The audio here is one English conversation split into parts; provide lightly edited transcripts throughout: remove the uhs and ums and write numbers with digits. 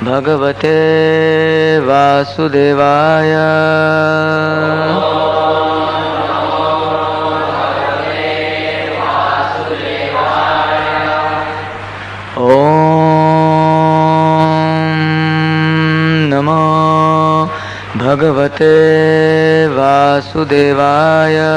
Bhagavate Vasudevaya. Om Namo Bhagavate Vasudevaya.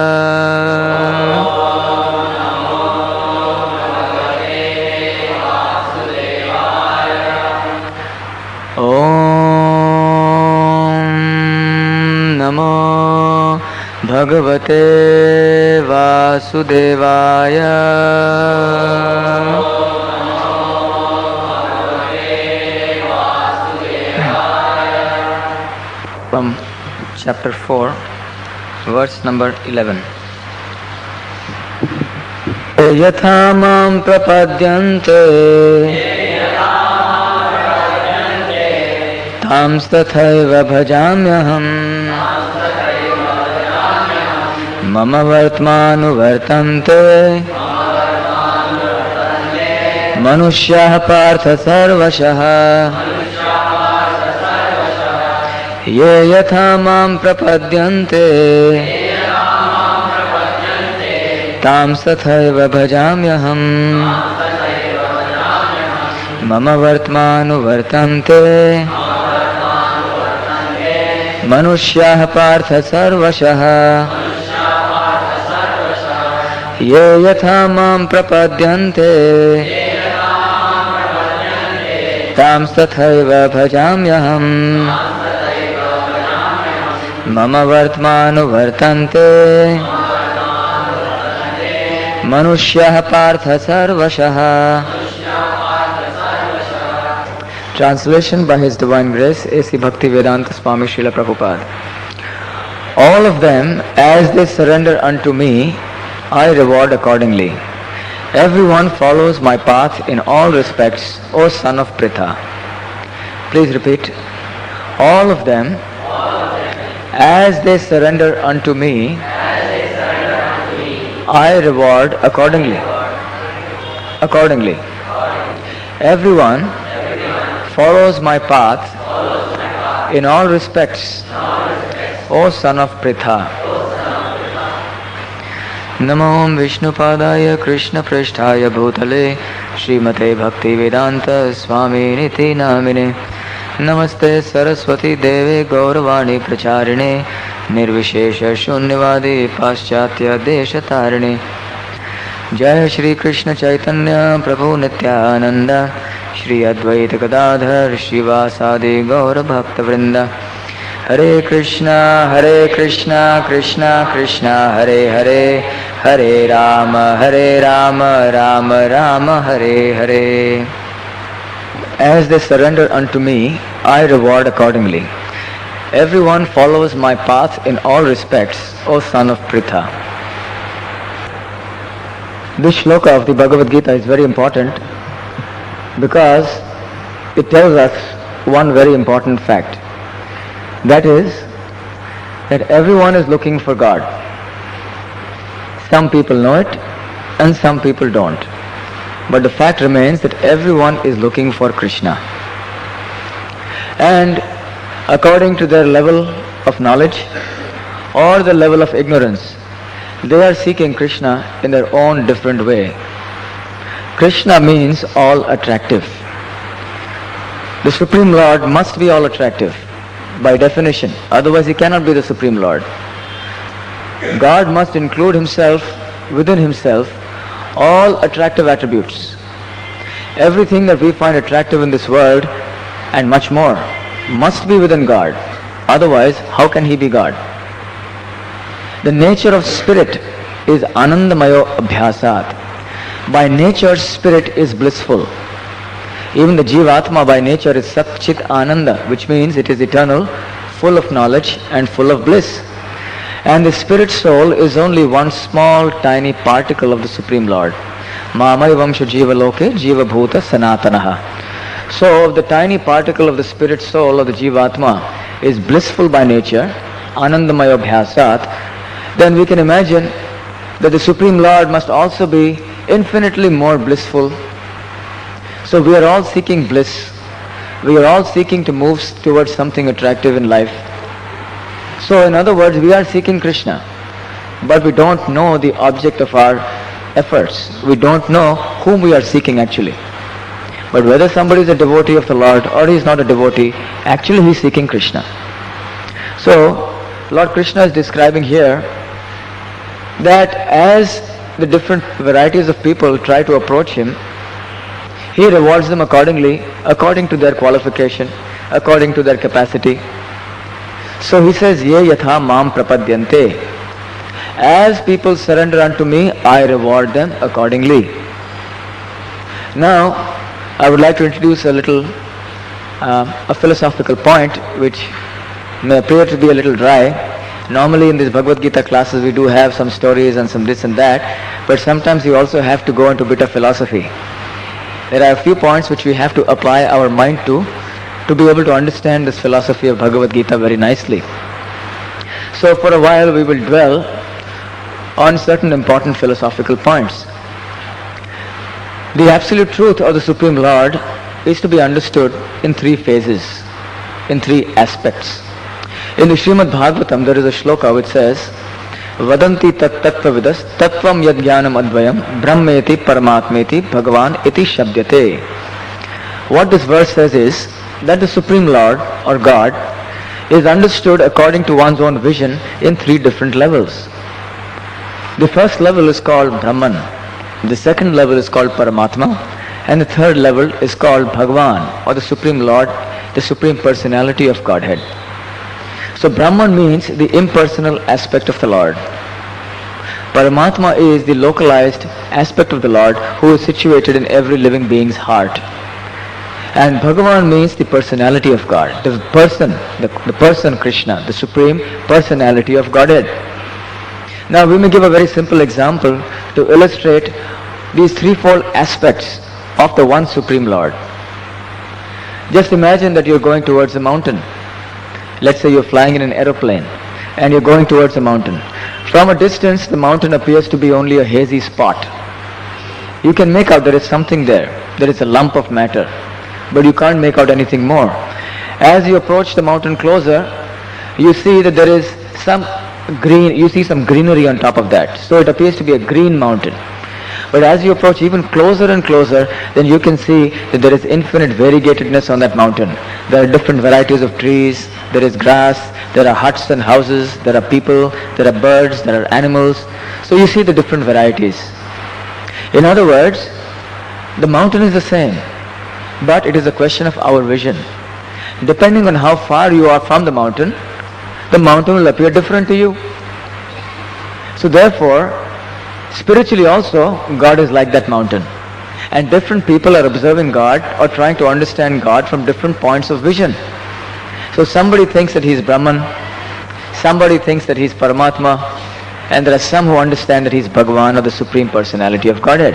Bhagavate Vasudevaya. From chapter 4, verse number 11. Yatha mam prapadyante tam tathaiva bhajamyaham mama vartmanu vartante manushyaha partha sarvashaha ye yatha mam prapadyante tam tathaiva bhajamyaham mama vartmanu vartante manushyaha partha sarvashaha ye yatha mam prapadyante tam tathaiva bhajamyaham mama vartmanu vartante manushyaha partha sarvashaha. Translation by His Divine Grace, A.C. Bhaktivedanta Swami Srila Prabhupada. All of them, as they surrender unto me, I reward accordingly. Everyone follows my path in all respects, O son of Pritha. Please repeat. All of them, as they surrender unto me, I reward accordingly. Accordingly. Everyone follows my path in all respects, O son of Pritha. Namo Vishnupadaya Krishna Pristhaya Bhutale Srimate Bhaktivedanta Swami Niti Namine Namaste Saraswati Deve Gauravani Pracharine Nirvishesha Shunyavadi Paschatya Deshatarine Jai Shri Krishna Chaitanya Prabhu Nityananda Shri Advaita Gadadhar Shivasadi Gaura Bhakta Vrinda Hare Krishna Krishna Krishna Hare Hare Hare Rama Rama Rama Hare Hare. As they surrender unto me, I reward accordingly. Everyone follows my path in all respects, O son of Pritha. This shloka of the Bhagavad Gita is very important because it tells us one very important fact. That is, that everyone is looking for God. Some people know it and some people don't. But the fact remains that everyone is looking for Krishna. And according to their level of knowledge or the level of ignorance, they are seeking Krishna in their own different way. Krishna means all attractive. The Supreme Lord must be all attractive by definition, otherwise he cannot be the Supreme Lord. God must include himself within himself all attractive attributes. Everything that we find attractive in this world and much more must be within God. Otherwise, how can he be God? The nature of spirit is anandamayo abhyasat. By nature, spirit is blissful. Even the Jivatma by nature is Sat Chit Ananda, which means it is eternal, full of knowledge and full of bliss. And the spirit soul is only one small tiny particle of the Supreme Lord. Mamai Vamsha Jiva Loke Jiva Bhuta Sanatanaha. So the tiny particle of the spirit soul of the Jivatma is blissful by nature, Anandamaya Bhyasat, then we can imagine that the Supreme Lord must also be infinitely more blissful. So we are all seeking bliss. We are all seeking to move towards something attractive in life. So in other words, we are seeking Krishna, but we don't know the object of our efforts. We don't know whom we are seeking actually. But whether somebody is a devotee of the Lord or he is not a devotee, actually he is seeking Krishna. So Lord Krishna is describing here that as the different varieties of people try to approach him, he rewards them accordingly, according to their qualification, according to their capacity. So he says, Ye yatha mam prapadyante. As people surrender unto me, I reward them accordingly. Now, I would like to introduce a philosophical point which may appear to be a little dry. Normally in these Bhagavad Gita classes we do have some stories and some this and that, but sometimes you also have to go into a bit of philosophy. There are a few points which we have to apply our mind to be able to understand this philosophy of Bhagavad Gita very nicely. So for a while we will dwell on certain important philosophical points. The absolute truth of the Supreme Lord is to be understood in three phases, in three aspects. In the Srimad Bhagavatam there is a shloka which says, Vadanti tat tattvavidas tattvam yad jnanam advayam brahmeti paramatmeti bhagavan iti shabdyate. What this verse says is that the Supreme Lord or God is understood according to one's own vision in three different levels. The first level is called Brahman, the second level is called Paramatma, and the third level is called Bhagavan or the Supreme Lord, the Supreme Personality of Godhead. So Brahman means the impersonal aspect of the Lord. Paramatma is the localized aspect of the Lord who is situated in every living being's heart. And Bhagavan means the personality of God, the person Krishna, the Supreme Personality of Godhead. Now we may give a very simple example to illustrate these threefold aspects of the one Supreme Lord. Just imagine that you're going towards a mountain. Let's say you're flying in an aeroplane and you're going towards a mountain. From a distance, the mountain appears to be only a hazy spot. You can make out there is something there. There is a lump of matter, but you can't make out anything more. As you approach the mountain closer, you see that there is some greenery on top of that. So it appears to be a green mountain. But as you approach even closer and closer, then you can see that there is infinite variegatedness on that mountain. There are different varieties of trees, there is grass, there are huts and houses, there are people, there are birds, there are animals. So you see the different varieties. In other words, the mountain is the same, but it is a question of our vision. Depending on how far you are from the mountain will appear different to you. So therefore, spiritually also, God is like that mountain. And different people are observing God or trying to understand God from different points of vision. So somebody thinks that he is Brahman, somebody thinks that he is Paramatma, and there are some who understand that he is Bhagavan or the Supreme Personality of Godhead.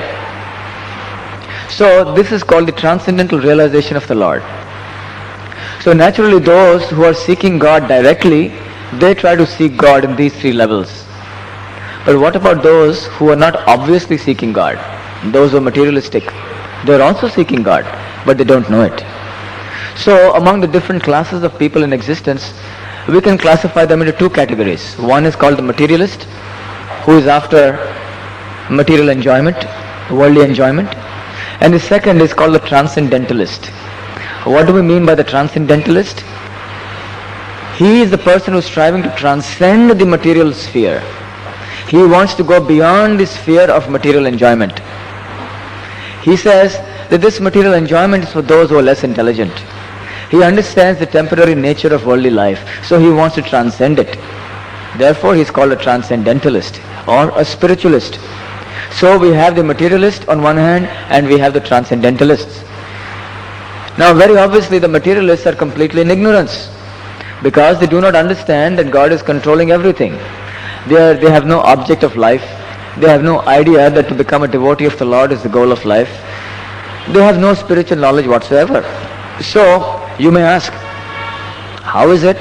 So this is called the transcendental realization of the Lord. So naturally those who are seeking God directly, they try to seek God in these three levels. But what about those who are not obviously seeking God? Those who are materialistic. They are also seeking God, but they don't know it. So among the different classes of people in existence, we can classify them into two categories. One is called the materialist, who is after material enjoyment, worldly enjoyment. And the second is called the transcendentalist. What do we mean by the transcendentalist? He is the person who is striving to transcend the material sphere. He wants to go beyond the sphere of material enjoyment. He says that this material enjoyment is for those who are less intelligent. He understands the temporary nature of worldly life, so he wants to transcend it. Therefore, he is called a transcendentalist or a spiritualist. So we have the materialist on one hand and we have the transcendentalists. Now very obviously the materialists are completely in ignorance because they do not understand that God is controlling everything. They have no object of life. They have no idea that to become a devotee of the Lord is the goal of life. They have no spiritual knowledge whatsoever. So you may ask, how is it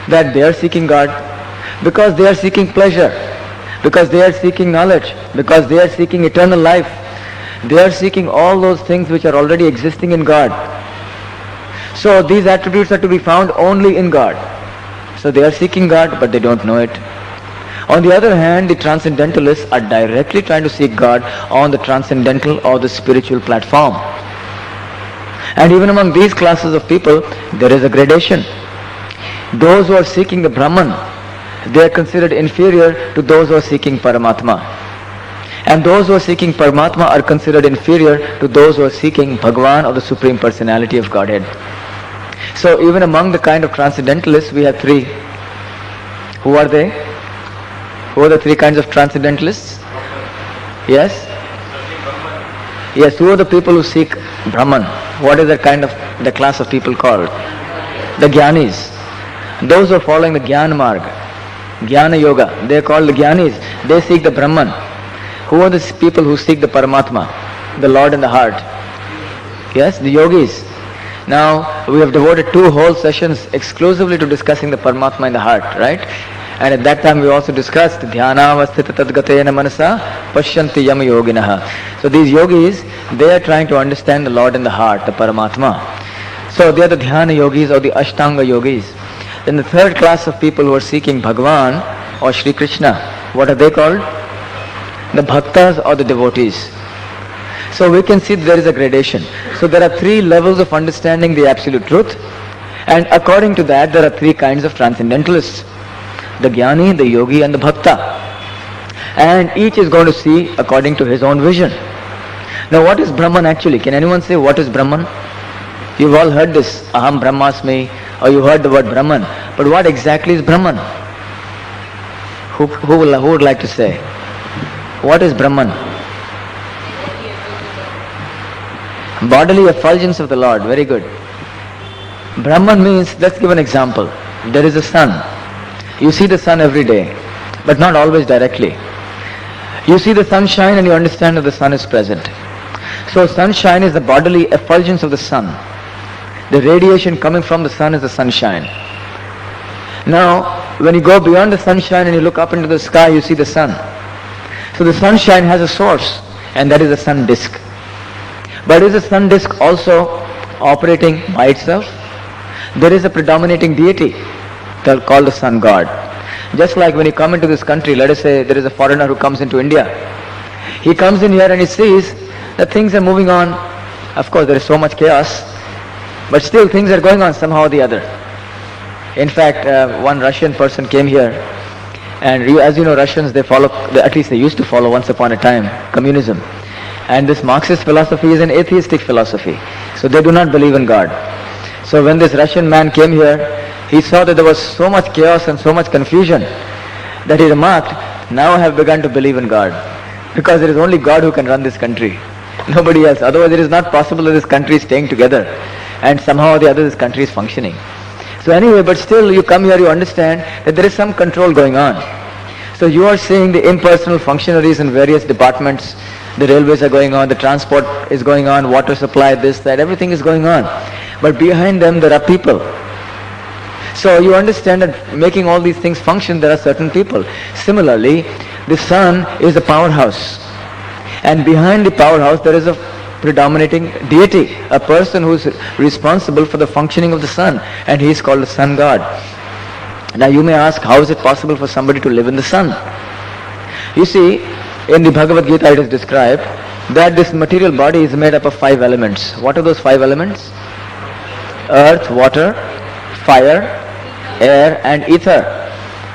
that they are seeking God? Because they are seeking pleasure, because they are seeking knowledge, because they are seeking eternal life. They are seeking all those things which are already existing in God. So these attributes are to be found only in God. So they are seeking God, but they don't know it. On the other hand, the transcendentalists are directly trying to seek God on the transcendental or the spiritual platform. And even among these classes of people, there is a gradation. Those who are seeking the Brahman, they are considered inferior to those who are seeking Paramatma. And those who are seeking Paramatma are considered inferior to those who are seeking Bhagavan or the Supreme Personality of Godhead. So even among the kind of transcendentalists, we have three. Who are they? Who are the three kinds of transcendentalists? Yes? Yes, who are the people who seek Brahman? What is the class of people called? The Jnanis. Those who are following the Jnana Marga, Jnana Yoga, they are called the Jnanis. They seek the Brahman. Who are the people who seek the Paramatma, the Lord in the heart? Yes, the Yogis. Now, we have devoted 2 whole sessions exclusively to discussing the Paramatma in the heart, right? And at that time we also discussed Dhyanavasthita Tadgatena Manasa Pashyanti Yama Yoginaha. So these yogis, they are trying to understand the Lord in the heart, the Paramatma. So they are the Dhyana yogis or the Ashtanga yogis. Then the third class of people who are seeking Bhagavan or Shri Krishna, what are they called? The Bhaktas or the devotees. So we can see there is a gradation. So there are 3 levels of understanding the absolute truth, and according to that there are 3 kinds of transcendentalists. The Jnani, the Yogi and the Bhakta. And each is going to see according to his own vision. Now what is Brahman actually? Can anyone say what is Brahman? You've all heard this, Aham Brahmasmi, or you heard the word Brahman. But what exactly is Brahman? Who would like to say? What is Brahman? Bodily effulgence of the Lord. Very good. Brahman means, let's give an example. There is a sun. You see the sun every day, but not always directly. You see the sunshine and you understand that the sun is present. So sunshine is the bodily effulgence of the sun. The radiation coming from the sun is the sunshine. Now, when you go beyond the sunshine and you look up into the sky, you see the sun. So the sunshine has a source, and that is the sun disk. But is the sun disk also operating by itself? There is a predominating deity called the sun god. Just like when you come into this country, let us say there is a foreigner who comes into India. He comes in here and he sees that things are moving on. Of course, there is so much chaos, but still things are going on somehow or the other. In fact, one Russian person came here, and as you know, Russians, at least they used to follow once upon a time, communism. And this Marxist philosophy is an atheistic philosophy. So they do not believe in God. So when this Russian man came here, he saw that there was so much chaos and so much confusion that he remarked, now I have begun to believe in God. Because there is only God who can run this country. Nobody else. Otherwise it is not possible that this country is staying together. And somehow or the other this country is functioning. So anyway, but still you come here, you understand that there is some control going on. So you are seeing the impersonal functionaries in various departments. The railways are going on, the transport is going on, water supply, this, that, everything is going on. But behind them there are people. So you understand that making all these things function, there are certain people. Similarly, the sun is a powerhouse. And behind the powerhouse there is a predominating deity, a person who is responsible for the functioning of the sun, and he is called the sun god. Now you may ask, how is it possible for somebody to live in the sun? You see, in the Bhagavad Gita it is described that this material body is made up of 5 elements. What are those 5 elements? Earth, water, fire, air and ether.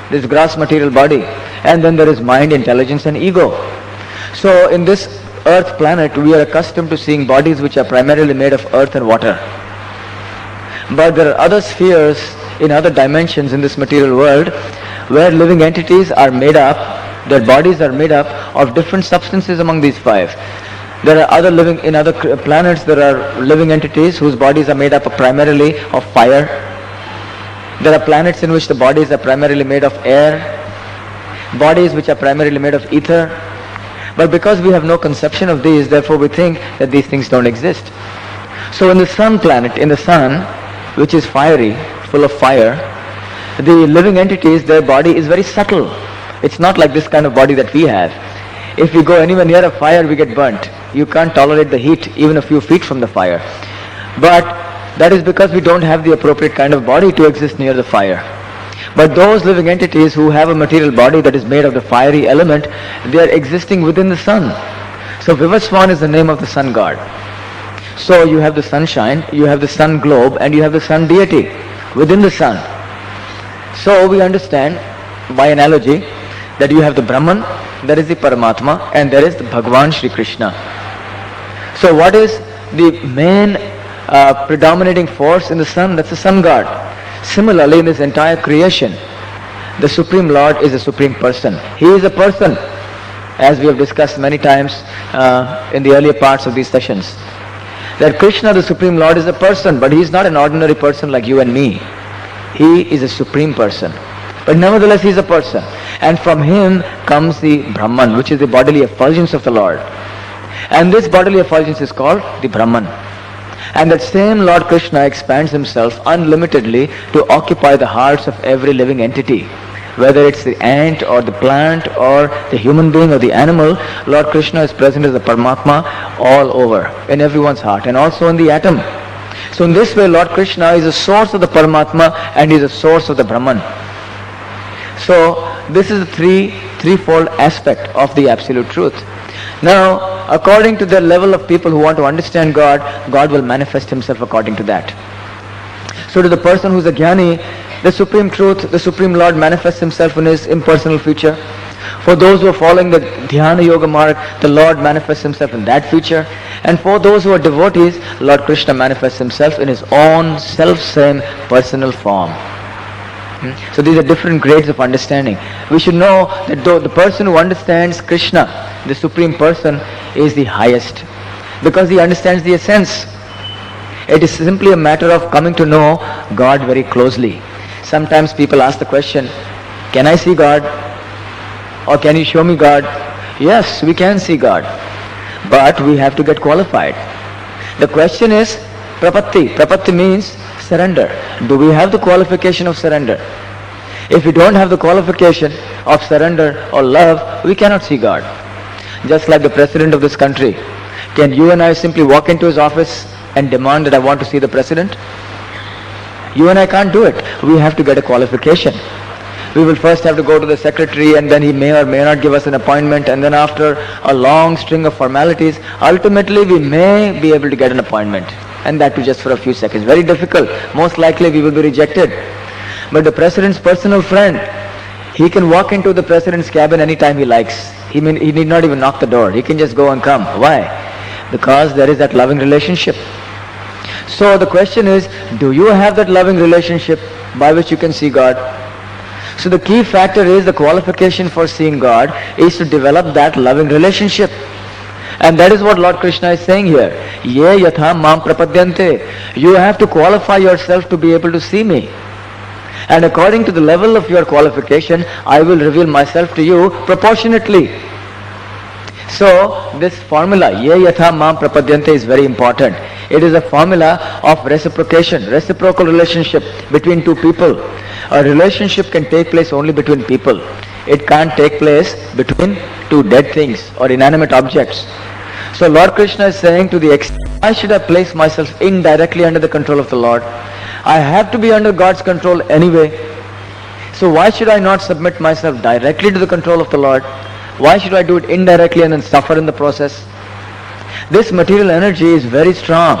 This gross material body. And then there is mind, intelligence and ego. So in this earth planet we are accustomed to seeing bodies which are primarily made of earth and water. But there are other spheres in other dimensions in this material world where living entities are made up, their bodies are made up of different substances among these 5. There are in other planets there are living entities whose bodies are made up primarily of fire. There are planets in which the bodies are primarily made of air, bodies which are primarily made of ether. But because we have no conception of these, therefore we think that these things don't exist. So in the sun planet, in the sun, which is fiery, full of fire, the living entities, their body is very subtle. It's not like this kind of body that we have. If we go anywhere near a fire, we get burnt. You can't tolerate the heat even a few feet from the fire. But That is because we don't have the appropriate kind of body to exist near the fire. But those living entities who have a material body that is made of the fiery element, they are existing within the sun. So Vivaswan is the name of the sun god. So you have the sunshine, you have the sun globe, and you have the sun deity within the sun. So we understand by analogy that you have the Brahman, there is the Paramatma, and there is the Bhagwan Shri Krishna. So what is the main predominating force in the sun? That's the sun god. Similarly, in this entire creation, the Supreme Lord is a Supreme Person. He is a person, as we have discussed many times in the earlier parts of these sessions. That Krishna, the Supreme Lord, is a person, but he is not an ordinary person like you and me. He is a Supreme Person. But nevertheless, he is a person. And from him comes the Brahman, which is the bodily effulgence of the Lord. And this bodily effulgence is called the Brahman. And that same Lord Krishna expands himself unlimitedly to occupy the hearts of every living entity. Whether it's the ant or the plant or the human being or the animal, Lord Krishna is present as the Paramatma all over, in everyone's heart, and also in the atom. So in this way, Lord Krishna is the source of the Paramatma and he is the source of the Brahman. So this is the threefold aspect of the absolute truth. Now, according to the level of people who want to understand God, God will manifest himself according to that. So to the person who is a jnani, the supreme truth, the Supreme Lord manifests himself in his impersonal feature. For those who are following the Dhyana Yoga Marg, the Lord manifests himself in that feature. And for those who are devotees, Lord Krishna manifests himself in his own self-same personal form. So these are different grades of understanding. We should know that the person who understands Krishna, the Supreme Person, is the highest, because he understands the essence. It is simply a matter of coming to know God very closely. Sometimes people ask the question, can I see God? Or can you show me God? Yes, we can see God, but we have to get qualified. The question is prapatti. Prapatti means surrender. Do we have the qualification of surrender? If we don't have the qualification of surrender or love, we cannot see God. Just like the president of this country. Can you and I simply walk into his office and demand that I want to see the president? You and I can't do it. We have to get a qualification. We will first have to go to the secretary, and then he may or may not give us an appointment, and then after a long string of formalities, ultimately we may be able to get an appointment. And that too just for a few seconds. Very difficult. Most likely we will be rejected. But the president's personal friend, he can walk into the president's cabin anytime he likes. He need not even knock the door. He can just go and come. Why? Because there is that loving relationship. So the question is, do you have that loving relationship by which you can see God? So the key factor is the qualification for seeing God is to develop that loving relationship. And that is what Lord Krishna is saying here. Ye yatha mam prapadyante. You have to qualify yourself to be able to see me. And according to the level of your qualification, I will reveal myself to you proportionately. So this formula, ye yatha mam prapadyante, is very important. It is a formula of reciprocation, reciprocal relationship between two people. A relationship can take place only between people. It can't take place between two dead things or inanimate objects. So Lord Krishna is saying, to the extent, why should I place myself indirectly under the control of the Lord? I have to be under God's control anyway. So why should I not submit myself directly to the control of the Lord? Why should I do it indirectly and then suffer in the process? This material energy is very strong.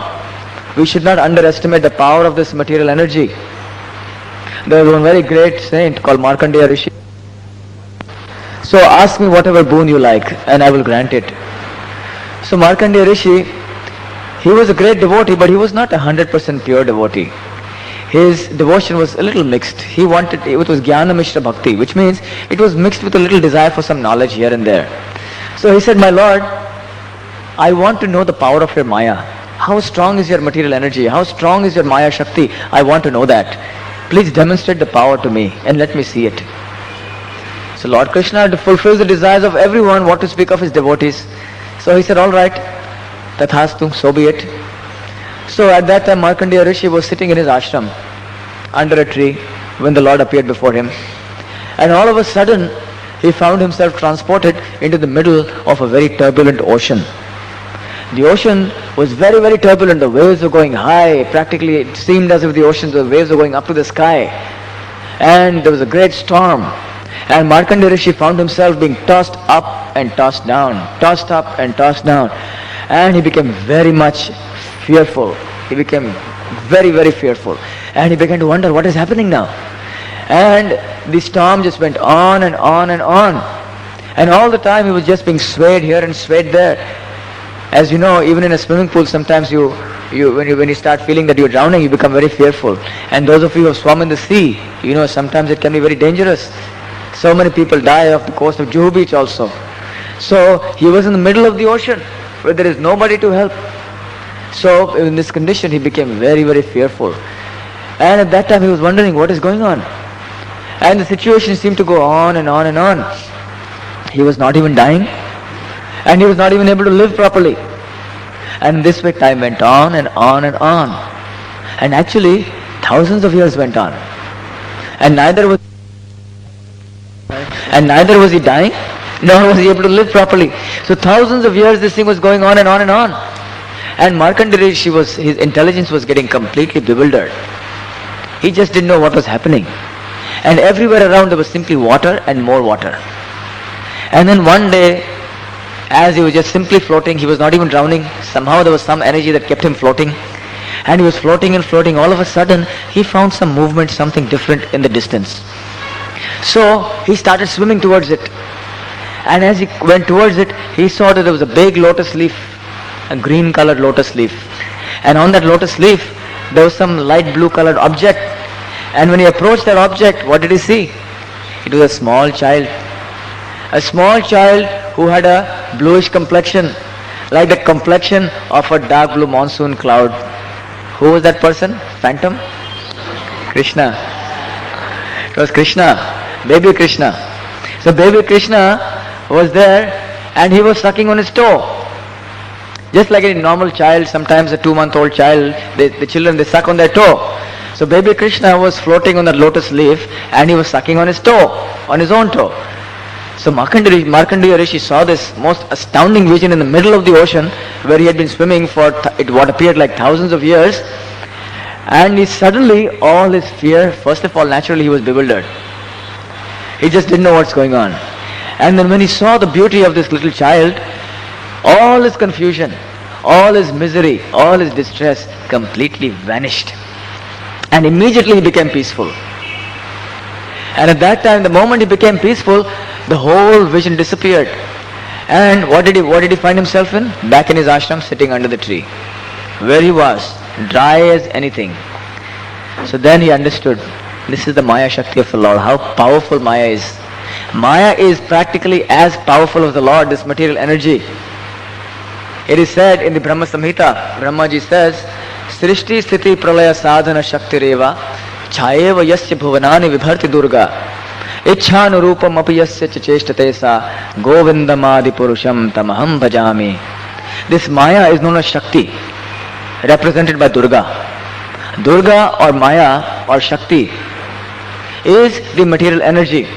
We should not underestimate the power of this material energy. There is one very great saint called Markandeya Rishi. So ask me whatever boon you like and I will grant it. So Markandeya Rishi, he was a great devotee, but he was not 100% pure devotee. His devotion was a little mixed. It was Jnana Mishra Bhakti, which means it was mixed with a little desire for some knowledge here and there. So he said, my Lord, I want to know the power of your Maya. How strong is your material energy? How strong is your Maya Shakti? I want to know that. Please demonstrate the power to me and let me see it. So Lord Krishna fulfills the desires of everyone, what to speak of his devotees. So he said, all right, tathastu, so be it. So at that time Markandeya Rishi was sitting in his ashram under a tree when the Lord appeared before him. And all of a sudden he found himself transported into the middle of a very turbulent ocean. The ocean was very, very turbulent. The waves were going high. Practically it seemed as if the waves were going up to the sky. And there was a great storm. And Markandeya Rishi found himself being tossed up and tossed down. Tossed up and tossed down. And he became very much fearful. He became very, very fearful. And he began to wonder what is happening now. And the storm just went on and on and on. And all the time he was just being swayed here and swayed there. As you know, even in a swimming pool, sometimes when you start feeling that you're drowning, you become very fearful. And those of you who have swum in the sea, you know, sometimes it can be very dangerous. So many people die off the coast of Juhu Beach also. So he was in the middle of the ocean where there is nobody to help. So in this condition he became very, very fearful. And at that time he was wondering what is going on. And the situation seemed to go on and on and on. He was not even dying. And he was not even able to live properly. And this way time went on and on and on. And actually thousands of years went on. And neither was he dying, nor was he able to live properly. So thousands of years this thing was going on and on and on. And Markandeya Rishi his intelligence was getting completely bewildered. He just didn't know what was happening. And everywhere around there was simply water and more water. And then one day, as he was just simply floating, he was not even drowning. Somehow there was some energy that kept him floating. And he was floating and floating. All of a sudden, he found some movement, something different in the distance. So he started swimming towards it. And as he went towards it, he saw that there was a big lotus leaf, a green colored lotus leaf. And on that lotus leaf, there was some light blue colored object. And when he approached that object, what did he see? It was a small child. A small child who had a bluish complexion, like the complexion of a dark blue monsoon cloud. Who was that person? Phantom? Krishna. It was Krishna, baby Krishna. So baby Krishna was there and he was sucking on his toe. Just like a normal child, sometimes a 2-month-old child, the children, they suck on their toe. So baby Krishna was floating on that lotus leaf and he was sucking on his toe, on his own toe. So Markandeya Rishi saw this most astounding vision in the middle of the ocean where he had been swimming for what appeared like thousands of years. And he suddenly, all his fear, first of all, naturally he was bewildered. He just didn't know what's going on. And then when he saw the beauty of this little child, all his confusion, all his misery, all his distress completely vanished. And immediately he became peaceful. And at that time, the moment he became peaceful, the whole vision disappeared. And what did he find himself in? Back in his ashram, sitting under the tree, where he was, dry as anything. So then he understood, this is the Maya Shakti of the Lord, how powerful Maya is. Maya is practically as powerful as the Lord, this material energy. It is said in the Brahma Samhita, Brahmaji says, Srishti Sthiti Pralaya Sadhana Shakti Reva Chayeva Yasya Bhuvanani Vibharti Durga Ichhanurupam Api Yasya Checheshtate Sa Govindamadi Purusham Tamaham Bhajami. This Maya is known as Shakti, represented by Durga. Durga or Maya or Shakti is the material energy.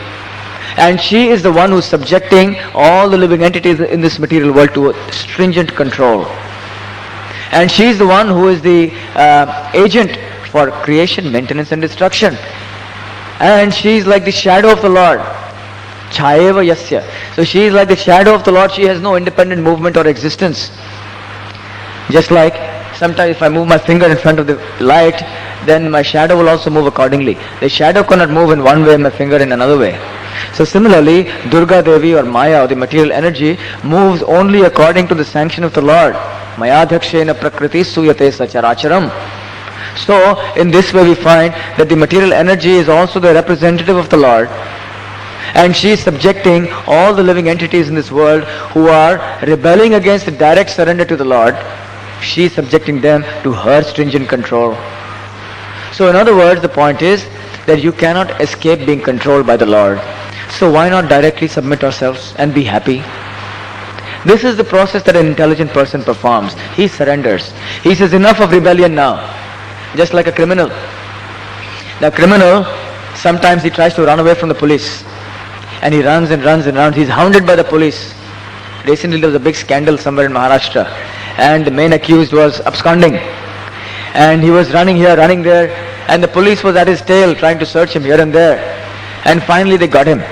And she is the one who is subjecting all the living entities in this material world to stringent control. And she is the one who is the agent for creation, maintenance and destruction. And she is like the shadow of the Lord. Chayeva Yasya. So she is like the shadow of the Lord. She has no independent movement or existence. Just like sometimes if I move my finger in front of the light, then my shadow will also move accordingly. The shadow cannot move in one way and my finger in another way. So similarly, Durga Devi or Maya or the material energy moves only according to the sanction of the Lord. Mayadhakshena prakriti suyate sacharacharam. So in this way we find that the material energy is also the representative of the Lord. And she is subjecting all the living entities in this world who are rebelling against the direct surrender to the Lord. She is subjecting them to her stringent control. So in other words, the point is that you cannot escape being controlled by the Lord. So why not directly submit ourselves and be happy? This is the process that an intelligent person performs. He surrenders. He says, enough of rebellion now. Just like a criminal. The criminal, sometimes he tries to run away from the police. And he runs and runs and runs. He's hounded by the police. Recently there was a big scandal somewhere in Maharashtra. and the main accused was absconding. And he was running here, running there, and the police was at his tail trying to search him here and there. And finally they got him.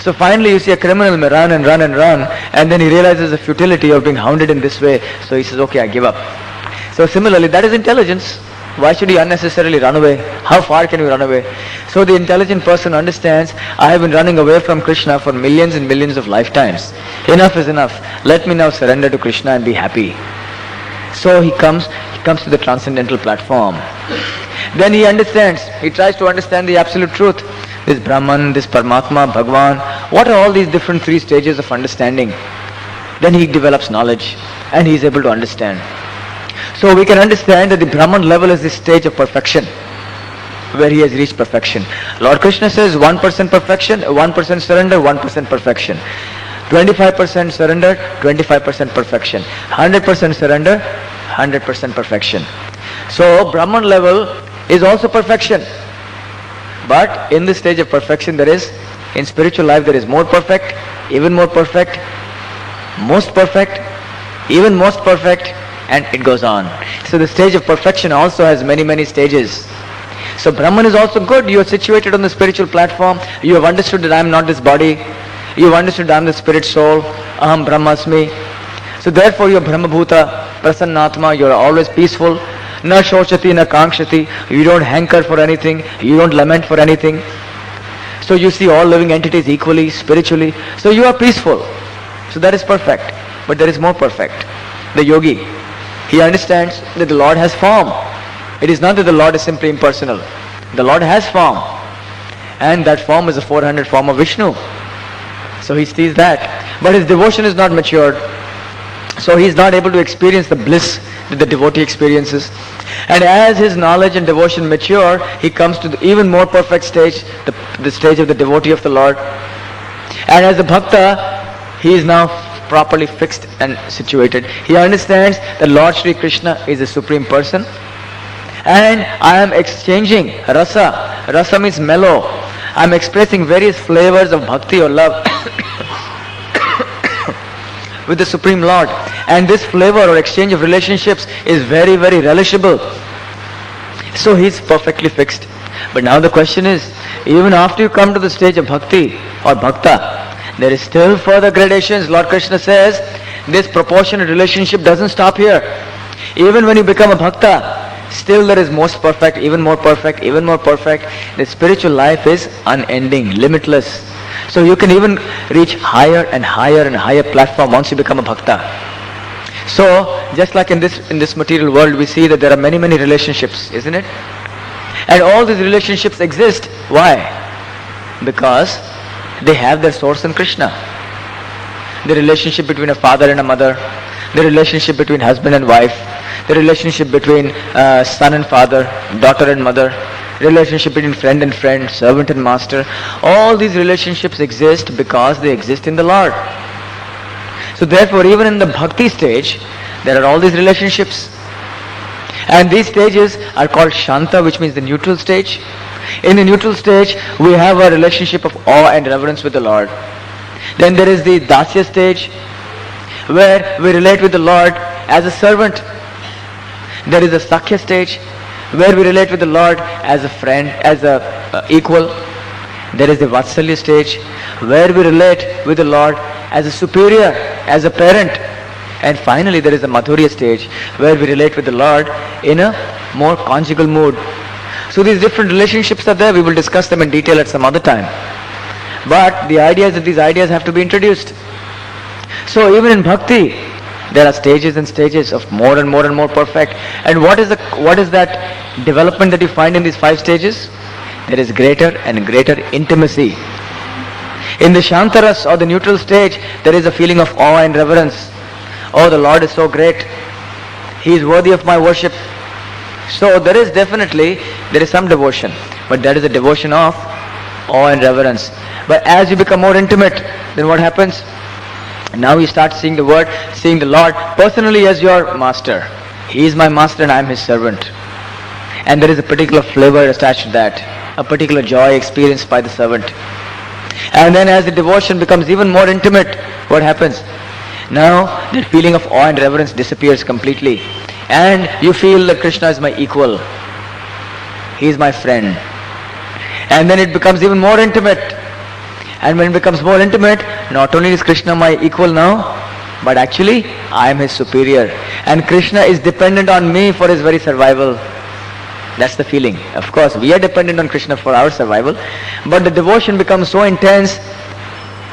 So finally you see a criminal may run and run and run, and then he realizes the futility of being hounded in this way. So he says, okay, I give up. So similarly, that is intelligence. Why should he unnecessarily run away? How far can you run away? So the intelligent person understands, I have been running away from Krishna for millions and millions of lifetimes. Enough is enough. Let me now surrender to Krishna and be happy. So he comes to the transcendental platform. Then he understands, he tries to understand the absolute truth. This Brahman, this Paramatma, Bhagwan, what are all these different three stages of understanding? Then he develops knowledge and he is able to understand. So we can understand that the Brahman level is the stage of perfection, where he has reached perfection. Lord Krishna says 1% perfection, 1% surrender, 1% perfection. 25% surrender, 25% perfection. 100% surrender, 100% perfection. So Brahman level is also perfection. But in this stage of perfection in spiritual life there is more perfect, even more perfect, most perfect, even most perfect, and it goes on. So the stage of perfection also has many, many stages. So Brahman is also good. You are situated on the spiritual platform. You have understood that I am not this body. You have understood that I am the spirit soul. Aham Brahmasmi. So therefore you are Brahmabhuta, Prasannatma. You are always peaceful. Na shochati, na kankshati. You don't hanker for anything. You don't lament for anything. So you see all living entities equally, spiritually. So you are peaceful. So that is perfect. But there is more perfect. The yogi, he understands that the Lord has form. It is not that the Lord is simply impersonal. The Lord has form. And that form is a 400 form of Vishnu. So he sees that. But his devotion is not matured. So he is not able to experience the bliss that the devotee experiences. And as his knowledge and devotion mature, he comes to the even more perfect stage, the stage of the devotee of the Lord. And as a bhakta, he is now properly fixed and situated. He understands that Lord Shri Krishna is the supreme person, and I am exchanging rasa. Rasa means mellow. I am expressing various flavors of bhakti or love with the Supreme Lord, and this flavor or exchange of relationships is very, very relishable. So he is perfectly fixed. But now the question is, even after you come to the stage of bhakti or bhakta, there is still further gradations. Lord Krishna says, this proportionate relationship doesn't stop here. Even when you become a bhakta, still there is most perfect, even more perfect, even more perfect. The spiritual life is unending, limitless. So you can even reach higher and higher and higher platform once you become a bhakta. So, just like in this material world, we see that there are many, many relationships, isn't it? And all these relationships exist. Why? Because they have their source in Krishna. The relationship between a father and a mother, the relationship between husband and wife, the relationship between son and father, daughter and mother, relationship between friend and friend, servant and master. All these relationships exist because they exist in the Lord. So therefore, even in the bhakti stage, there are all these relationships. And these stages are called Shanta, which means the neutral stage. In the neutral stage, we have a relationship of awe and reverence with the Lord. Then there is the Dasya stage, where we relate with the Lord as a servant. There is a Sakhya stage, where we relate with the Lord as a friend, as a equal. There is the Vatsalya stage, where we relate with the Lord as a superior, as a parent. And finally there is the Madhurya stage, where we relate with the Lord in a more conjugal mood. So these different relationships are there. We will discuss them in detail at some other time. But the idea is that these ideas have to be introduced. So even in bhakti, there are stages and stages of more and more and more perfect. And what is that development that you find in these 5 stages? There is greater and greater intimacy. In the Shantaras or the neutral stage, there is a feeling of awe and reverence. Oh, the Lord is so great. He is worthy of my worship. So there is some devotion. But that is a devotion of awe and reverence. But as you become more intimate, then what happens? Now you start seeing the Lord personally as your master. He is my master and I am his servant. And there is a particular flavor attached to that, a particular joy experienced by the servant. And then as the devotion becomes even more intimate, what happens? Now that feeling of awe and reverence disappears completely, and you feel that Krishna is my equal. He is my friend. And then it becomes even more intimate. And when it becomes more intimate, not only is Krishna my equal now, but actually I am his superior. And Krishna is dependent on me for his very survival. That's the feeling. Of course, we are dependent on Krishna for our survival, but the devotion becomes so intense.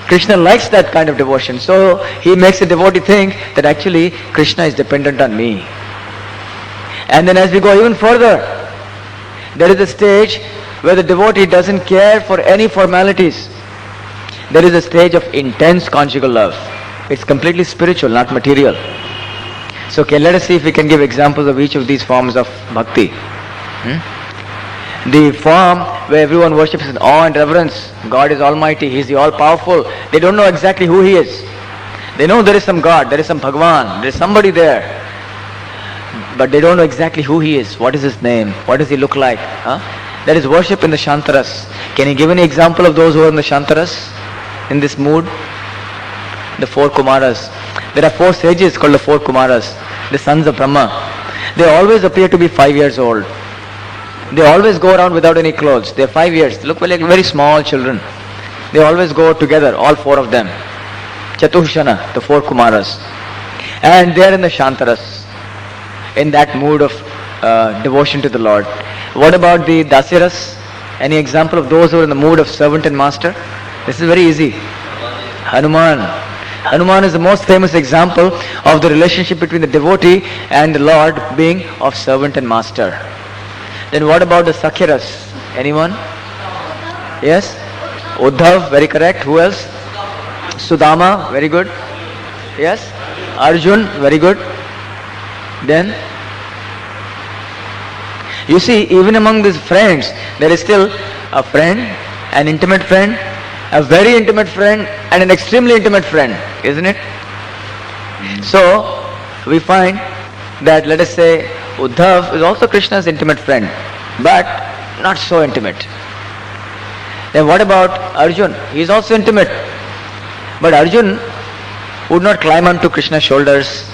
Krishna likes that kind of devotion. So he makes a devotee think that actually Krishna is dependent on me. And then as we go even further, there is a stage where the devotee doesn't care for any formalities. There is a stage of intense conjugal love. It's completely spiritual, not material. So okay, let us see if we can give examples of each of these forms of bhakti. The form where everyone worships in awe and reverence. God is almighty, he is the all-powerful. They don't know exactly who he is. They know there is some God, there is some Bhagwan, there is somebody there. But they don't know exactly who he is, what is his name, what does he look like. There is worship in the Shantaras. Can you give any example of those who are in the Shantaras, in this mood? The four Kumaras. There are four sages called the four Kumaras, the sons of Brahma. They always appear to be 5 years old. They always go around without any clothes. They are 5 years. They look like very small children. They always go together, all four of them. Chatushana, the four Kumaras. And they are in the Shantaras, in that mood of devotion to the Lord. What about the Dasiras? Any example of those who are in the mood of servant and master? This is very easy. Hanuman. Hanuman is the most famous example of the relationship between the devotee and the Lord being of servant and master. Then what about the Sakhiras? Anyone? Yes? Uddhav, very correct. Who else? Sudama, very good. Yes? Arjun, very good. Then? You see, even among these friends, there is still a friend, an intimate friend, a very intimate friend, and an extremely intimate friend, isn't it? So, we find that, let us say, Uddhav is also Krishna's intimate friend, but not so intimate. Then what about Arjun? He is also intimate, but Arjun would not climb onto Krishna's shoulders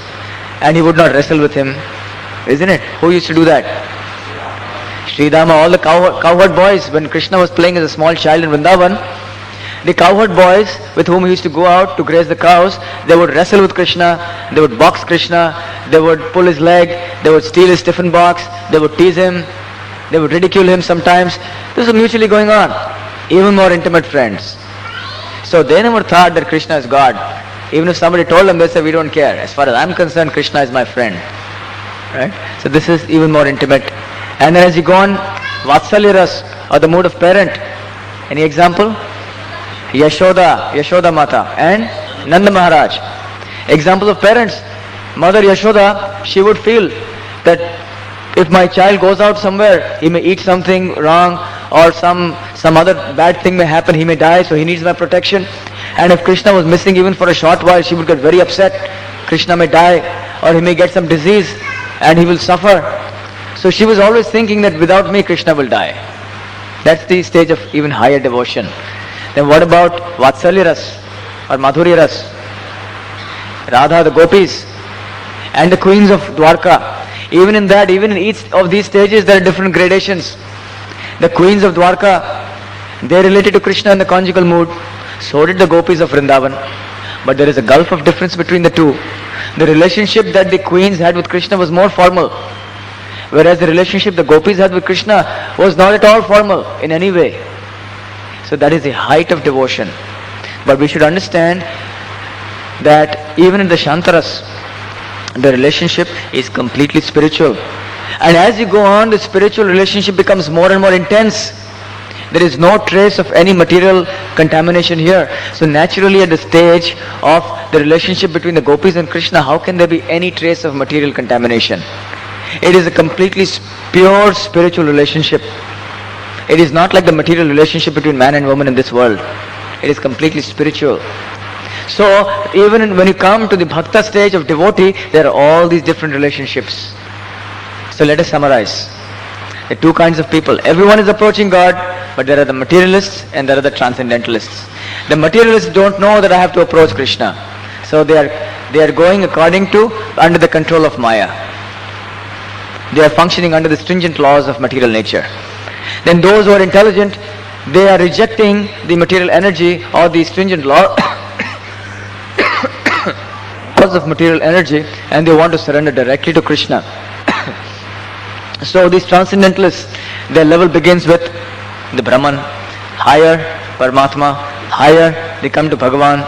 and he would not wrestle with him, isn't it? Who used to do that? Sridhama, all the cowherd boys, when Krishna was playing as a small child in Vrindavan, the cowherd boys with whom he used to go out to graze the cows, they would wrestle with Krishna, they would box Krishna, they would pull his leg, they would steal his tiffin box, they would tease him, they would ridicule him sometimes. This was mutually going on. Even more intimate friends. So they never thought that Krishna is God. Even if somebody told them, they said, we don't care. As far as I'm concerned, Krishna is my friend. Right? So this is even more intimate. And then as you go on, Vatsalya Ras, or the mood of parent. Any example? Yashoda Mata and Nanda Maharaj. Example of parents. Mother Yashoda, she would feel that if my child goes out somewhere, he may eat something wrong or some other bad thing may happen, he may die, so he needs my protection. And if Krishna was missing even for a short while, she would get very upset. Krishna may die or he may get some disease and he will suffer. So she was always thinking that without me, Krishna will die. That's the stage of even higher devotion. Then what about Vatsalya Ras or Madhurya Ras? Radha, the gopis and the queens of Dwarka. Even in that, even in each of these stages, there are different gradations. The queens of Dwarka, they related to Krishna in the conjugal mood. So did the gopis of Vrindavan. But there is a gulf of difference between the two. The relationship that the queens had with Krishna was more formal, whereas the relationship the gopis had with Krishna was not at all formal in any way. So that is the height of devotion. But we should understand that even in the Shantaras, the relationship is completely spiritual. And as you go on, the spiritual relationship becomes more and more intense. There is no trace of any material contamination here. So naturally at the stage of the relationship between the gopis and Krishna, how can there be any trace of material contamination? It is a completely pure spiritual relationship. It is not like the material relationship between man and woman in this world. It is completely spiritual. So even when you come to the bhakta stage of devotee, there are all these different relationships. So let us summarize. There are two kinds of people. Everyone is approaching God, but there are the materialists and there are the transcendentalists. The materialists don't know that I have to approach Krishna. So they are they are going under the control of Maya. They are functioning under the stringent laws of material nature. Then those who are intelligent, they are rejecting the material energy or the stringent laws of material energy, and they want to surrender directly to Krishna. So these transcendentalists, their level begins with the Brahman, higher Paramatma, higher they come to Bhagavan,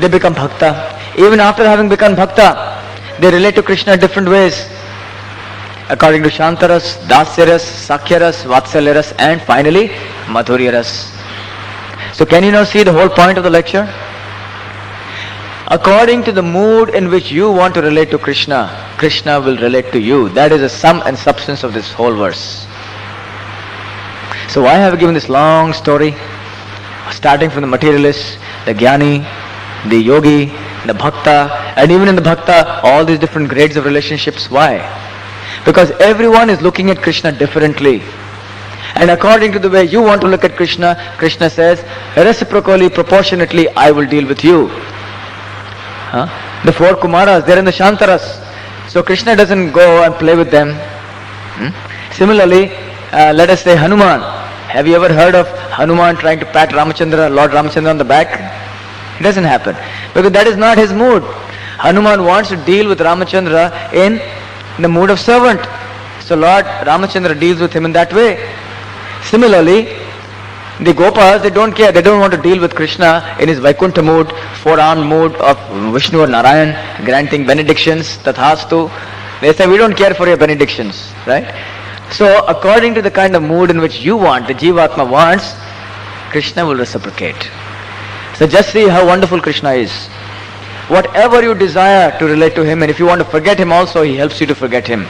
they become Bhakta. Even after having become Bhakta, they relate to Krishna in different ways, according to Shantaras, Dasyaras, Sakhyaras, Vatsalyaras, and finally Madhuryaras. So can you now see the whole point of the lecture? According to the mood in which you want to relate to Krishna, Krishna will relate to you. That is the sum and substance of this whole verse. So why have I given this long story, starting from the materialist, the jnani, the yogi, the bhakta, and even in the bhakta, all these different grades of relationships? Why? Because everyone is looking at Krishna differently. And according to the way you want to look at Krishna, Krishna says, reciprocally, proportionately, I will deal with you. The four Kumaras, they are in the Shantaras. So Krishna doesn't go and play with them. Similarly, let us say Hanuman. Have you ever heard of Hanuman trying to pat Lord Ramachandra on the back? It doesn't happen. Because that is not his mood. Hanuman wants to deal with Ramachandra in the mood of servant. So Lord Ramachandra deals with him in that way. Similarly, the Gopas, they don't care. They don't want to deal with Krishna in his Vaikuntha mood, four-armed mood of Vishnu or Narayan, granting benedictions, tathastu. They say, we don't care for your benedictions, right? So, according to the kind of mood in which you want, the Jivatma wants, Krishna will reciprocate. So just see how wonderful Krishna is. Whatever you desire to relate to him, and if you want to forget him also, he helps you to forget him.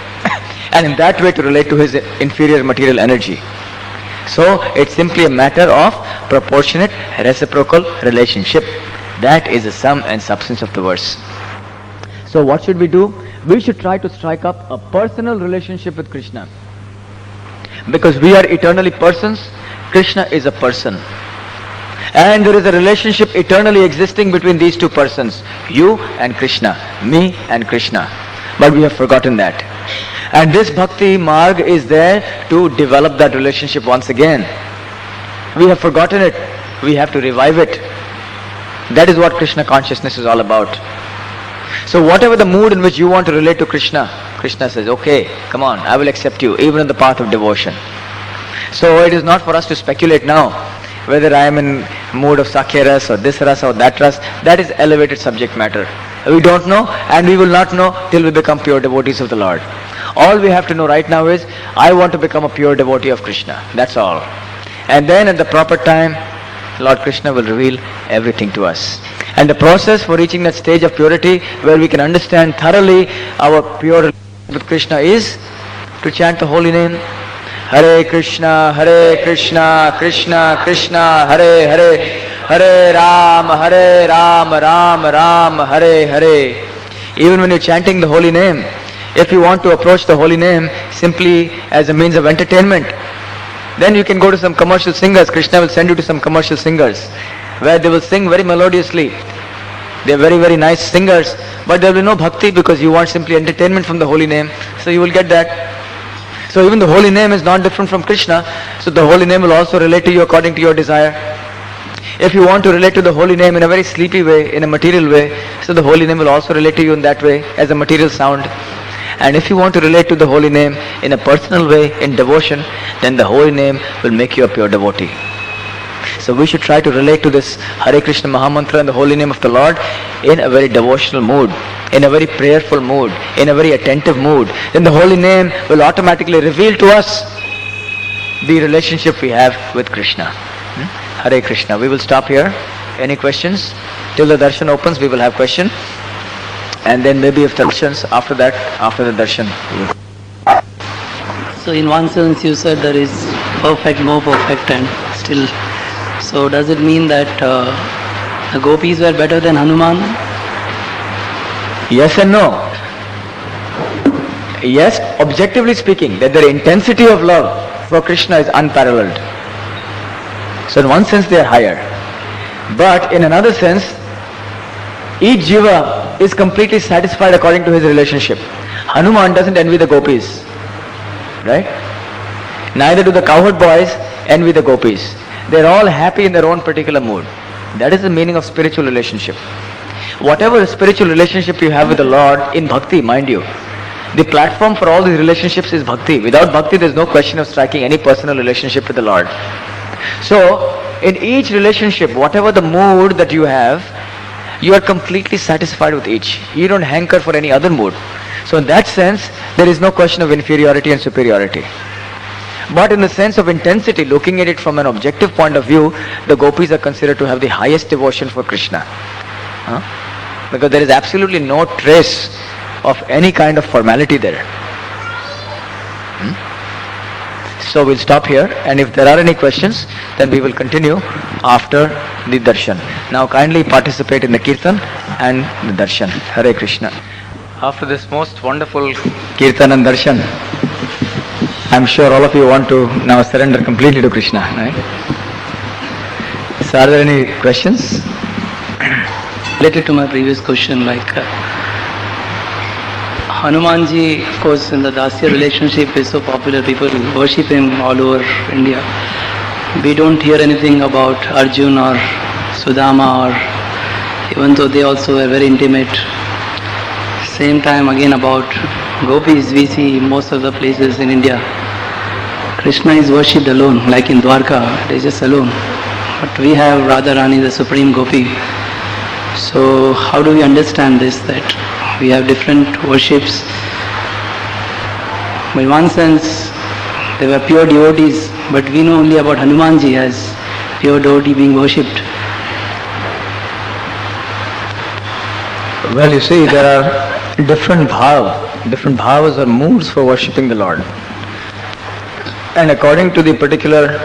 And in that way to relate to his inferior material energy. So it's simply a matter of proportionate reciprocal relationship. That is the sum and substance of the verse. So what should we do? We should try to strike up a personal relationship with Krishna. Because we are eternally persons, Krishna is a person. And there is a relationship eternally existing between these two persons, you and Krishna, me and Krishna. But we have forgotten that. And this bhakti marg is there to develop that relationship once again. We have forgotten it. We have to revive it. That is what Krishna consciousness is all about. So whatever the mood in which you want to relate to Krishna, Krishna says, okay, come on, I will accept you, even in the path of devotion. So it is not for us to speculate now whether I am in mood of Sakhya ras or this ras or that ras. That is elevated subject matter. We don't know, and we will not know till we become pure devotees of the Lord. All we have to know right now is, I want to become a pure devotee of Krishna. That's all. And then at the proper time, Lord Krishna will reveal everything to us. And the process for reaching that stage of purity, where we can understand thoroughly our pure relationship with Krishna, is to chant the holy name. Hare Krishna, Krishna Krishna, Hare Hare, Hare Ram, Ram Ram, Hare Hare. Even when you're chanting the holy name, if you want to approach the holy name simply as a means of entertainment, then you can go to some commercial singers. Krishna will send you to some commercial singers where they will sing very melodiously. They are very, very nice singers, but there will be no bhakti because you want simply entertainment from the holy name. So you will get that. So even the holy name is not different from Krishna. So the holy name will also relate to you according to your desire. If you want to relate to the holy name in a very sleepy way, in a material way, so the holy name will also relate to you in that way as a material sound. And if you want to relate to the holy name in a personal way, in devotion, then the holy name will make you a pure devotee. So we should try to relate to this Hare Krishna Mahamantra and the holy name of the Lord in a very devotional mood, in a very prayerful mood, in a very attentive mood. Then the holy name will automatically reveal to us the relationship we have with Krishna. Hare Krishna. We will stop here. Any questions? Till the darshan opens, we will have question. And then maybe if there are questions after that, after the darshan. So in one sense you said there is perfect, more perfect and still. So does it mean that the gopis were better than Hanuman? Yes and no. Yes, objectively speaking, that their intensity of love for Krishna is unparalleled. So in one sense they are higher. But in another sense, each jiva is completely satisfied according to his relationship. Hanuman doesn't envy the gopis, right? Neither do the cowherd boys envy the gopis. They're all happy in their own particular mood. That is the meaning of spiritual relationship. Whatever spiritual relationship you have with the Lord, in bhakti, mind you, the platform for all these relationships is bhakti. Without bhakti, there's no question of striking any personal relationship with the Lord. So, in each relationship, whatever the mood that you have, you are completely satisfied with each. You don't hanker for any other mood. So in that sense, there is no question of inferiority and superiority. But in the sense of intensity, looking at it from an objective point of view, the gopis are considered to have the highest devotion for Krishna. Because there is absolutely no trace of any kind of formality there. So we'll stop here, and if there are any questions, then we will continue after the darshan. Now kindly participate in the kirtan and the darshan. Hare Krishna. After this most wonderful kirtan and darshan, I'm sure all of you want to now surrender completely to Krishna, right? So are there any questions? Related to my previous question, like Hanumanji, of course, in the Dasya relationship is so popular, people worship him all over India. We don't hear anything about Arjun or Sudama, or even though they also were very intimate. Same time again about gopis, we see most of the places in India. Krishna is worshipped alone, like in Dwarka, it is just alone. But we have Radharani, the supreme gopi. So how do we understand this, that we have different worships? In one sense, they were pure devotees, but we know only about Hanumanji as pure devotee being worshipped. Well, you see, there are different bhavas or moods for worshipping the Lord. And according to the particular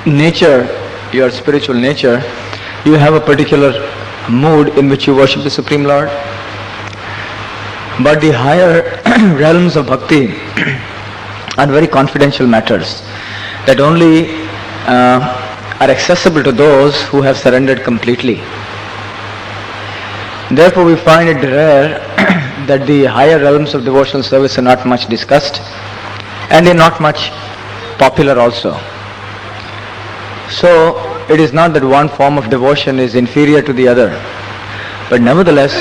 nature, your spiritual nature, you have a particular mood in which you worship the Supreme Lord. But the higher realms of bhakti are very confidential matters that only are accessible to those who have surrendered completely. Therefore we find it rare that the higher realms of devotional service are not much discussed, and they're not much popular also. So it is not that one form of devotion is inferior to the other, but nevertheless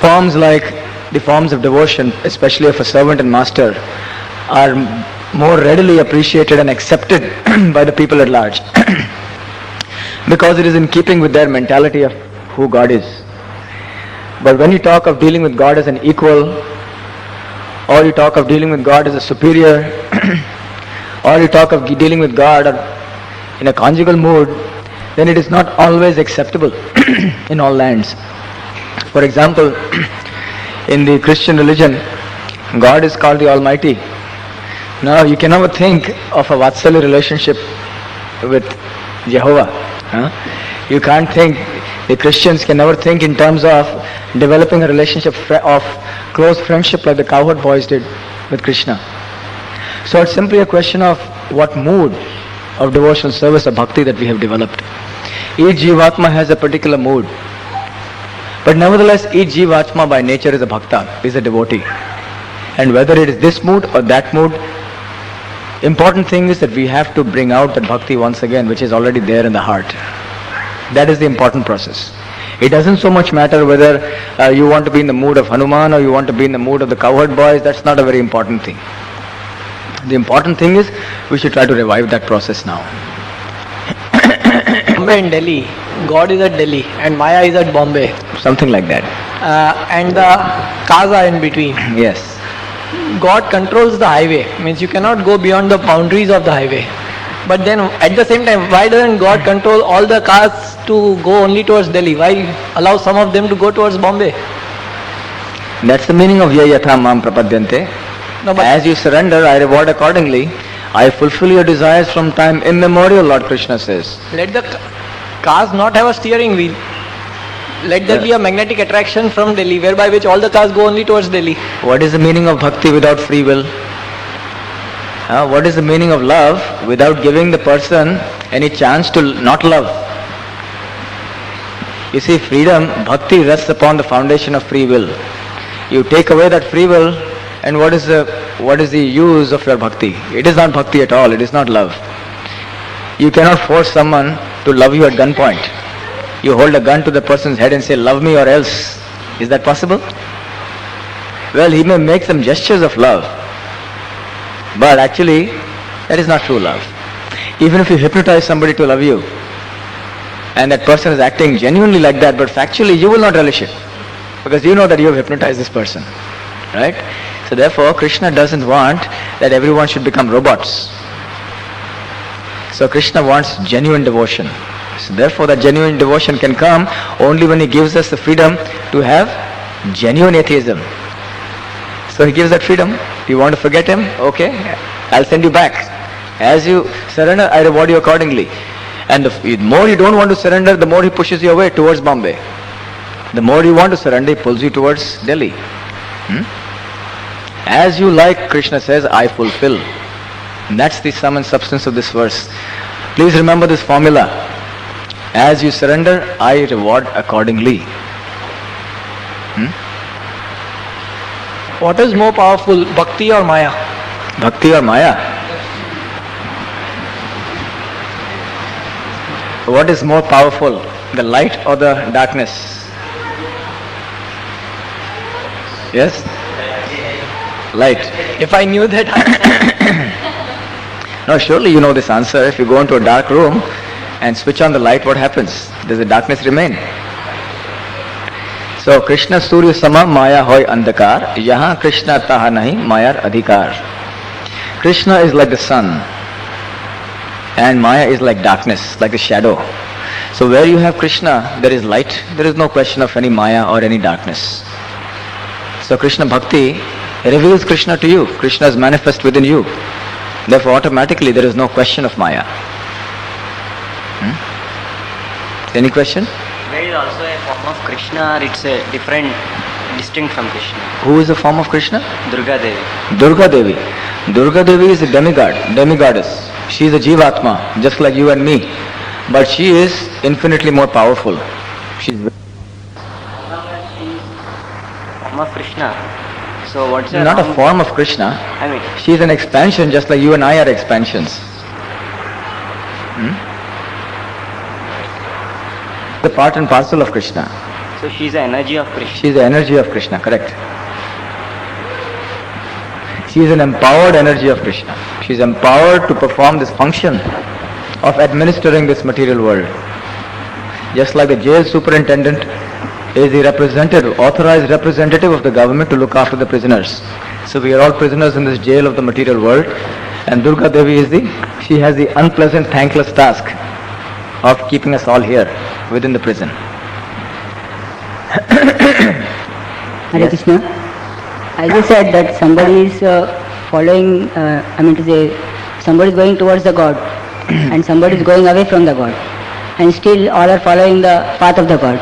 forms like the forms of devotion, especially of a servant and master, are more readily appreciated and accepted by the people at large because it is in keeping with their mentality of who God is. But when you talk of dealing with God as an equal, or you talk of dealing with God as a superior, or you talk of dealing with God in a conjugal mood, then it is not always acceptable in all lands. For example, in the Christian religion, God is called the Almighty. Now you can never think of a Vatsalya relationship with Jehovah. You can't think, the Christians can never think in terms of developing a relationship of close friendship like the cowherd boys did with Krishna. So it's simply a question of what mood of devotional service or bhakti that we have developed. Each Jivatma has a particular mood. But nevertheless, each Jivatma by nature is a bhakta, is a devotee. And whether it is this mood or that mood, important thing is that we have to bring out that bhakti once again, which is already there in the heart. That is the important process. It doesn't so much matter whether you want to be in the mood of Hanuman or you want to be in the mood of the cowherd boys. That's not a very important thing. The important thing is we should try to revive that process now. Bombay and Delhi. God is at Delhi and Maya is at Bombay. Something like that. And the cars are in between. Yes. God controls the highway. Means you cannot go beyond the boundaries of the highway. But then at the same time, why doesn't God control all the cars to go only towards Delhi? Why allow some of them to go towards Bombay? That's the meaning of yayatha mam prapadyante. No, but as you surrender, I reward accordingly. I fulfill your desires from time immemorial, Lord Krishna says. let the cars not have a steering wheel. Let there be a magnetic attraction from Delhi, whereby which all the cars go only towards Delhi. What is the meaning of bhakti without free will? What is the meaning of love without giving the person any chance to not love? You see, freedom, bhakti rests upon the foundation of free will. You take away that free will, and what is the use of your bhakti? It is not bhakti at all, it is not love. You cannot force someone to love you at gunpoint. You hold a gun to the person's head and say, love me or else. Is that possible? Well, he may make some gestures of love, but actually, that is not true love. Even if you hypnotize somebody to love you, and that person is acting genuinely like that, but factually you will not relish it, because you know that you have hypnotized this person, right? So therefore, Krishna doesn't want that everyone should become robots. So Krishna wants genuine devotion. So therefore, that genuine devotion can come only when he gives us the freedom to have genuine atheism. So he gives that freedom. You want to forget him? Okay, I'll send you back. As you surrender, I reward you accordingly. And the more you don't want to surrender, the more he pushes you away towards Bombay. The more you want to surrender, he pulls you towards Delhi. As you like, Krishna says, I fulfill. And that's the sum and substance of this verse. Please remember this formula. As you surrender, I reward accordingly. What is more powerful, bhakti or maya? Bhakti or maya? What is more powerful, the light or the darkness? Yes? Light. If I knew that No, surely you know this answer. If you go into a dark room and switch on the light, what happens? Does the darkness remain? So, Krishna Surya Sama Maya Hoy Andhakar, Yaha Krishna Taha Nahi Mayar Adhikar. Krishna is like the sun, and Maya is like darkness, like the shadow. So where you have Krishna, there is light. There is no question of any Maya or any darkness. So Krishna Bhakti reveals Krishna to you. Krishna is manifest within you. Therefore automatically there is no question of Maya. Any question? There is also a form of Krishna, or it's a different, distinct from Krishna. Who is the form of Krishna? Durga Devi. Durga Devi. Durga Devi is a demigoddess. She is a Jivatma, just like you and me. But she is infinitely more powerful. She is Form of Krishna. So what's the not a form of Krishna. I mean, She is an expansion, just like you and I are expansions. The part and parcel of Krishna. so she's the energy of Krishna. She is the energy of Krishna, correct. She is an empowered energy of Krishna. She is empowered to perform this function of administering this material world. Just like the jail superintendent is the representative, authorized representative of the government to look after the prisoners. So we are all prisoners in this jail of the material world, and Durga Devi she has the unpleasant, thankless task of keeping us all here within the prison. Hare Krishna. As you said that somebody is following, somebody is going towards the God and somebody is going away from the God, and still all are following the path of the God.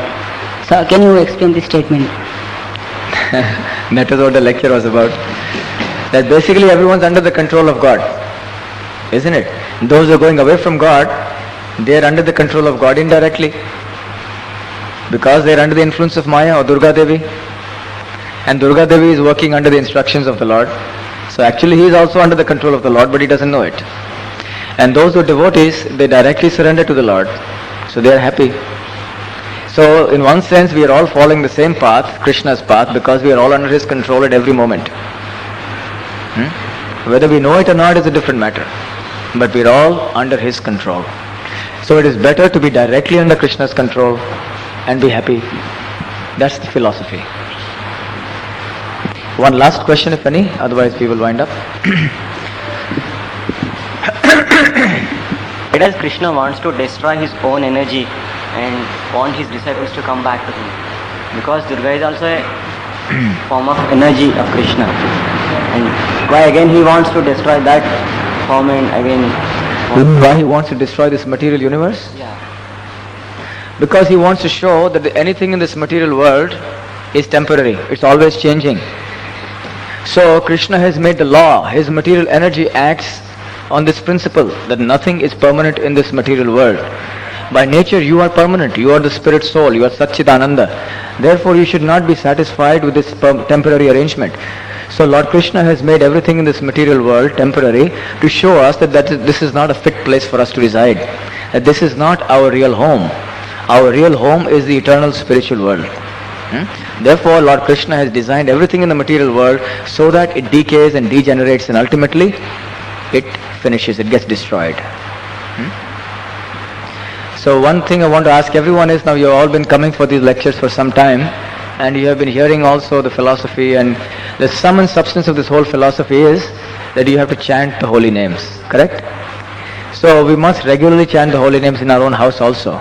So can you explain this statement? That is what the lecture was about. That basically everyone's under the control of God, isn't it? Those who are going away from God, they are under the control of God indirectly, because they are under the influence of Maya or Durga Devi. And Durga Devi is working under the instructions of the Lord. So actually he is also under the control of the Lord, but he doesn't know it. And those who are devotees, they directly surrender to the Lord. So they are happy. So in one sense we are all following the same path, Krishna's path, because we are all under his control at every moment. Whether we know it or not is a different matter. But we are all under his control. So it is better to be directly under Krishna's control and be happy. That's the philosophy. One last question if any, otherwise we will wind up. Why does Krishna wants to destroy his own energy and want his disciples to come back to him? Because Durga is also a form of energy of Krishna. And why again he wants to destroy that form and again... Why he wants to destroy this material universe? Yeah. Because he wants to show that anything in this material world is temporary. It's always changing. So Krishna has made the law. His material energy acts on this principle that nothing is permanent in this material world. By nature you are permanent, you are the spirit soul, you are Satchidananda. Therefore you should not be satisfied with this temporary arrangement. So Lord Krishna has made everything in this material world temporary to show us that this is not a fit place for us to reside. That this is not our real home. Our real home is the eternal spiritual world. Therefore Lord Krishna has designed everything in the material world so that it decays and degenerates and ultimately it finishes, it gets destroyed. So one thing I want to ask everyone is, now you have all been coming for these lectures for some time and you have been hearing also the philosophy, and the sum and substance of this whole philosophy is that you have to chant the holy names, correct? So we must regularly chant the holy names in our own house also.